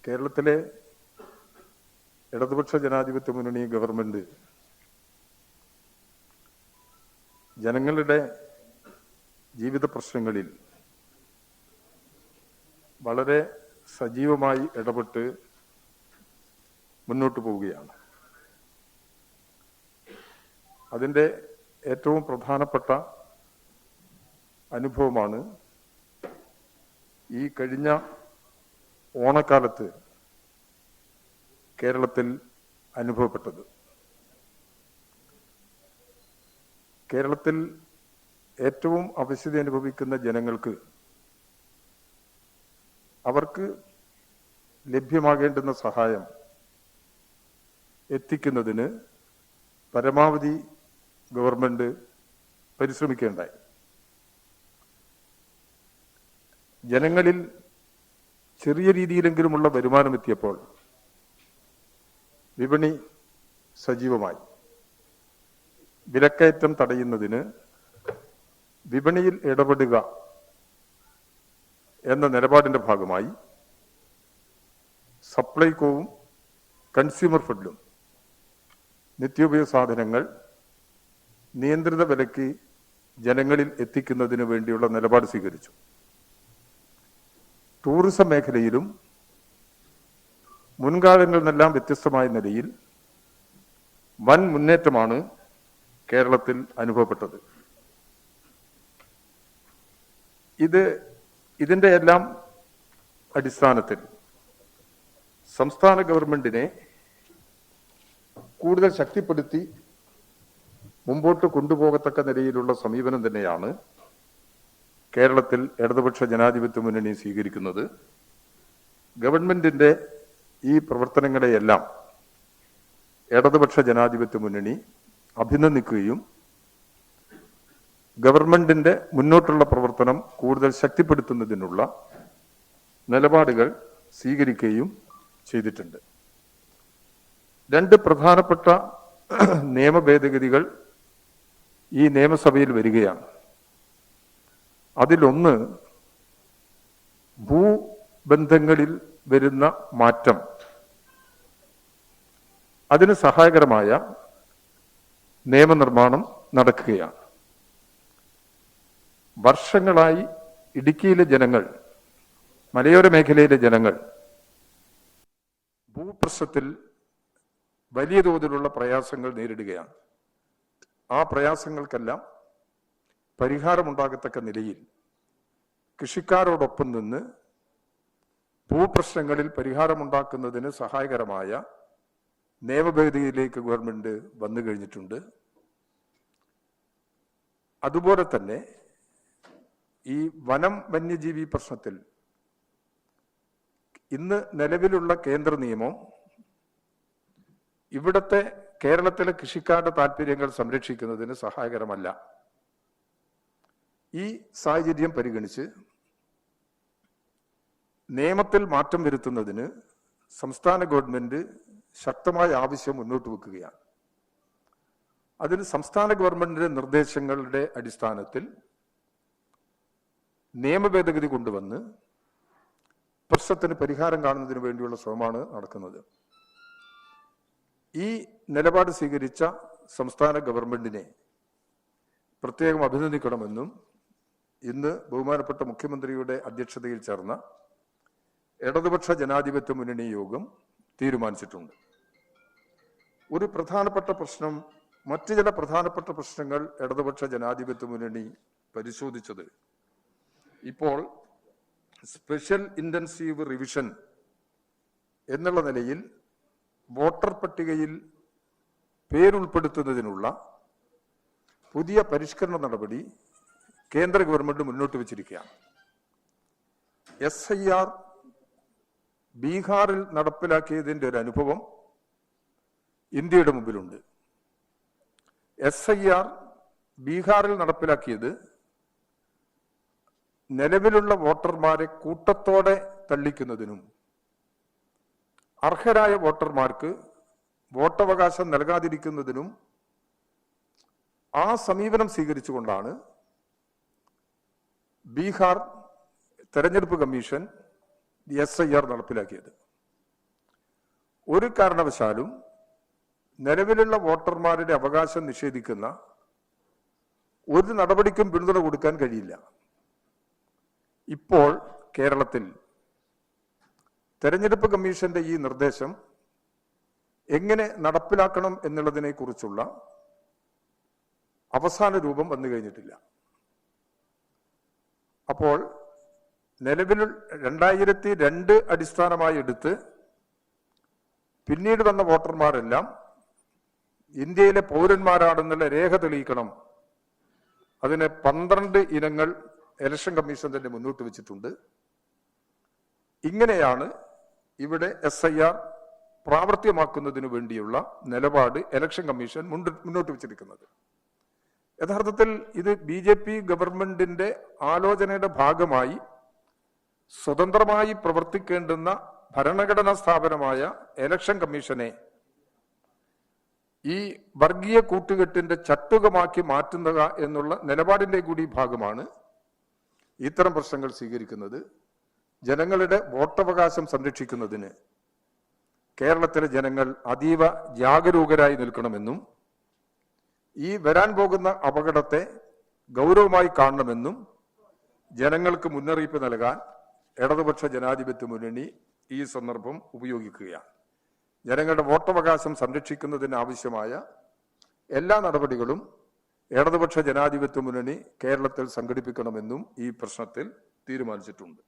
കേരളത്തിലെ ഇടതുപക്ഷ ജനാധിപത്യ മുന്നണി ഗവൺമെന്റ് ജനങ്ങളുടെ ജീവിത പ്രശ്നങ്ങളിൽ വളരെ സജീവമായി ഇടപെട്ട് മുന്നോട്ട് പോവുകയാണ്. അതിൻ്റെ ഏറ്റവും പ്രധാനപ്പെട്ട അനുഭവമാണ് ഈ കഴിഞ്ഞ ഓണക്കാലത്ത് കേരളത്തിൽ അനുഭവപ്പെട്ടത്. കേരളത്തിൽ ഏറ്റവും അവശത അനുഭവിക്കുന്ന ജനങ്ങൾക്ക് അവർക്ക് ലഭ്യമാകേണ്ടുന്ന സഹായം എത്തിക്കുന്നതിന് പരമാവധി ഗവൺമെന്റ് പരിശ്രമിക്കേണ്ടായി. ജനങ്ങളിൽ ചെറിയ രീതിയിലെങ്കിലുമുള്ള വരുമാനം എത്തിയപ്പോൾ വിപണി സജീവമായി. വിലക്കയറ്റം തടയുന്നതിന് വിപണിയിൽ ഇടപെടുക എന്ന നിലപാടിന്റെ ഭാഗമായി സപ്ലൈകോവും കൺസ്യൂമർ ഫെഡിലും നിത്യോപയോഗ സാധനങ്ങൾ നിയന്ത്രിത വിലയ്ക്ക് ജനങ്ങളിൽ എത്തിക്കുന്നതിന് വേണ്ടിയുള്ള നിലപാട് സ്വീകരിച്ചു. ടൂറിസം മേഖലയിലും മുൻകാലങ്ങളിൽ നിന്നെല്ലാം വ്യത്യസ്തമായ നിലയിൽ വൻ മുന്നേറ്റമാണ് കേരളത്തിൽ അനുഭവപ്പെട്ടത്. ഇതിൻ്റെ എല്ലാം അടിസ്ഥാനത്തിൽ സംസ്ഥാന ഗവൺമെന്റിനെ കൂടുതൽ ശക്തിപ്പെടുത്തി മുമ്പോട്ട് കൊണ്ടുപോകത്തക്ക നിലയിലുള്ള സമീപനം തന്നെയാണ് കേരളത്തിൽ ഇടതുപക്ഷ ജനാധിപത്യ മുന്നണി സ്വീകരിക്കുന്നത്. ഗവൺമെന്റിന്റെ ഈ പ്രവർത്തനങ്ങളെയെല്ലാം ഇടതുപക്ഷ ജനാധിപത്യ മുന്നണി അഭിനന്ദിക്കുകയും ഗവൺമെന്റിന്റെ മുന്നോട്ടുള്ള പ്രവർത്തനം കൂടുതൽ ശക്തിപ്പെടുത്തുന്നതിനുള്ള നിലപാടുകൾ സ്വീകരിക്കുകയും ചെയ്തിട്ടുണ്ട്. രണ്ട് പ്രധാനപ്പെട്ട നിയമ ഭേദഗതികൾ ഈ നിയമസഭയിൽ വരികയാണ്. അതിലൊന്ന് ഭൂബന്ധങ്ങളിൽ വരുന്ന മാറ്റം, അതിന് സഹായകരമായ നിയമനിർമ്മാണം നടക്കുകയാണ്. വർഷങ്ങളായി ഇടുക്കിയിലെ ജനങ്ങൾ, മലയോര മേഖലയിലെ ജനങ്ങൾ ഭൂപ്രശ്നത്തിൽ വലിയ തോതിലുള്ള പ്രയാസങ്ങൾ നേരിടുകയാണ്. ആ പ്രയാസങ്ങൾക്കെല്ലാം പരിഹാരമുണ്ടാകത്തക്ക നിലയിൽ കൃഷിക്കാരോടൊപ്പം നിന്ന് ഭൂപ്രശ്നങ്ങളിൽ പരിഹാരമുണ്ടാക്കുന്നതിന് സഹായകരമായ നിയമഭേദഗതിയിലേക്ക് ഗവൺമെന്റ് വന്നു കഴിഞ്ഞിട്ടുണ്ട്. അതുപോലെ തന്നെ ഈ വനം വന്യജീവി പ്രശ്നത്തിൽ ഇന്ന് നിലവിലുള്ള കേന്ദ്ര നിയമം ഇവിടുത്തെ കേരളത്തിലെ കൃഷിക്കാരുടെ താല്പര്യങ്ങൾ സംരക്ഷിക്കുന്നതിന് സഹായകരമല്ല. ഈ സാഹചര്യം പരിഗണിച്ച് നിയമത്തിൽ മാറ്റം വരുത്തുന്നതിന് സംസ്ഥാന ഗവൺമെന്റ് ശക്തമായ ആവശ്യം മുന്നോട്ട് വെക്കുകയാണ്. അതിന് സംസ്ഥാന ഗവൺമെന്റിന്റെ നിർദ്ദേശങ്ങളുടെ അടിസ്ഥാനത്തിൽ നിയമ ഭേദഗതി കൊണ്ടുവന്ന് പ്രശ്നത്തിന് പരിഹാരം കാണുന്നതിന് വേണ്ടിയുള്ള ശ്രമമാണ് നടക്കുന്നത്. ഈ നിലപാട് സ്വീകരിച്ച സംസ്ഥാന ഗവൺമെന്റിനെ പ്രത്യേകം അഭിനന്ദിക്കണമെന്നും ഇന്ന് ബഹുമാനപ്പെട്ട മുഖ്യമന്ത്രിയുടെ അധ്യക്ഷതയിൽ ചേർന്ന ഇടതുപക്ഷ ജനാധിപത്യ മുന്നണി യോഗം തീരുമാനിച്ചിട്ടുണ്ട്. ഒരു പ്രധാനപ്പെട്ട പ്രശ്നം, മറ്റു ചില പ്രധാനപ്പെട്ട പ്രശ്നങ്ങൾ ഇടതുപക്ഷ ജനാധിപത്യ മുന്നണി പരിശോധിച്ചത് ഇപ്പോൾ സ്പെഷ്യൽ ഇന്റൻസീവ് റിവിഷൻ എന്നുള്ള നിലയിൽ വോട്ടർ പട്ടികയിൽ പേരുൾപ്പെടുത്തുന്നതിനുള്ള പുതിയ പരിഷ്കരണ നടപടി കേന്ദ്ര ഗവൺമെന്റ് മുന്നോട്ട് വെച്ചിരിക്കുകയാണ്. SIR ബീഹാറിൽ നടപ്പിലാക്കിയതിൻ്റെ ഒരു അനുഭവം ഇന്ത്യയുടെ മുമ്പിലുണ്ട്. SIR ബീഹാറിൽ നടപ്പിലാക്കിയത് നിലവിലുള്ള വോട്ടർമാരെ കൂട്ടത്തോടെ തള്ളിക്കുന്നതിനും അർഹരായ വോട്ടർമാർക്ക് വോട്ടവകാശം നൽകാതിരിക്കുന്നതിനും ആ സമീപനം സ്വീകരിച്ചുകൊണ്ടാണ് ബീഹാർ തെരഞ്ഞെടുപ്പ് കമ്മീഷൻ SIR നടപ്പിലാക്കിയത്. ഒരു കാരണവശാലും നിലവിലുള്ള വോട്ടർമാരുടെ അവകാശം നിഷേധിക്കുന്ന ഒരു നടപടിക്കും പിന്തുണ കൊടുക്കാൻ കഴിയില്ല. ഇപ്പോൾ കേരളത്തിൽ തെരഞ്ഞെടുപ്പ് കമ്മീഷന്റെ ഈ നിർദ്ദേശം എങ്ങനെ നടപ്പിലാക്കണം എന്നുള്ളതിനെ കുറിച്ചുള്ള അവസാന രൂപം വന്നു കഴിഞ്ഞിട്ടില്ല. അപ്പോൾ നിലവിൽ 2002 അടിസ്ഥാനമായി എടുത്ത് പിന്നീട് വന്ന വോട്ടർമാരെല്ലാം ഇന്ത്യയിലെ പൗരന്മാരാണെന്നുള്ള രേഖ തെളിയിക്കണം. അതിന് 12 ഇനങ്ങൾ ഇലക്ഷൻ കമ്മീഷൻ തന്നെ മുന്നോട്ട് വെച്ചിട്ടുണ്ട്. ഇങ്ങനെയാണ് ഇവിടെ SIR പ്രാവർത്തികമാക്കുന്നതിന് വേണ്ടിയുള്ള നിലപാട് ഇലക്ഷൻ കമ്മീഷൻ മുന്നോട്ട് വെച്ചിരിക്കുന്നത്. യഥാർത്ഥത്തിൽ ഇത് BJP ഗവൺമെന്റിന്റെ ആലോചനയുടെ ഭാഗമായി സ്വതന്ത്രമായി പ്രവർത്തിക്കേണ്ടുന്ന ഭരണഘടനാ സ്ഥാപനമായ ഇലക്ഷൻ കമ്മീഷനെ ഈ വർഗീയ കൂട്ടുകെട്ടിന്റെ ചട്ടുകമാക്കി മാറ്റുക എന്നുള്ള നിലപാടിന്റെ കൂടി ഭാഗമാണ് ഇത്തരം പ്രശ്നങ്ങൾ സ്വീകരിക്കുന്നത്. ജനങ്ങളുടെ വോട്ടവകാശം സംരക്ഷിക്കുന്നതിന് കേരളത്തിലെ ജനങ്ങൾ അതീവ ജാഗരൂകരായി നിൽക്കണമെന്നും ഈ വരാൻ പോകുന്ന അപകടത്തെ ഗൗരവമായി കാണണമെന്നും ജനങ്ങൾക്ക് മുന്നറിയിപ്പ് നൽകാൻ ഇടതുപക്ഷ ജനാധിപത്യ മുന്നണി ഈ സന്ദർഭം ഉപയോഗിക്കുകയാണ്. ജനങ്ങളുടെ വോട്ടവകാശം സംരക്ഷിക്കുന്നതിന് ആവശ്യമായ എല്ലാ നടപടികളും ഇടതുപക്ഷ ജനാധിപത്യ മുന്നണി കേരളത്തിൽ സംഘടിപ്പിക്കണമെന്നും ഈ പ്രശ്നത്തിൽ തീരുമാനിച്ചിട്ടുണ്ട്.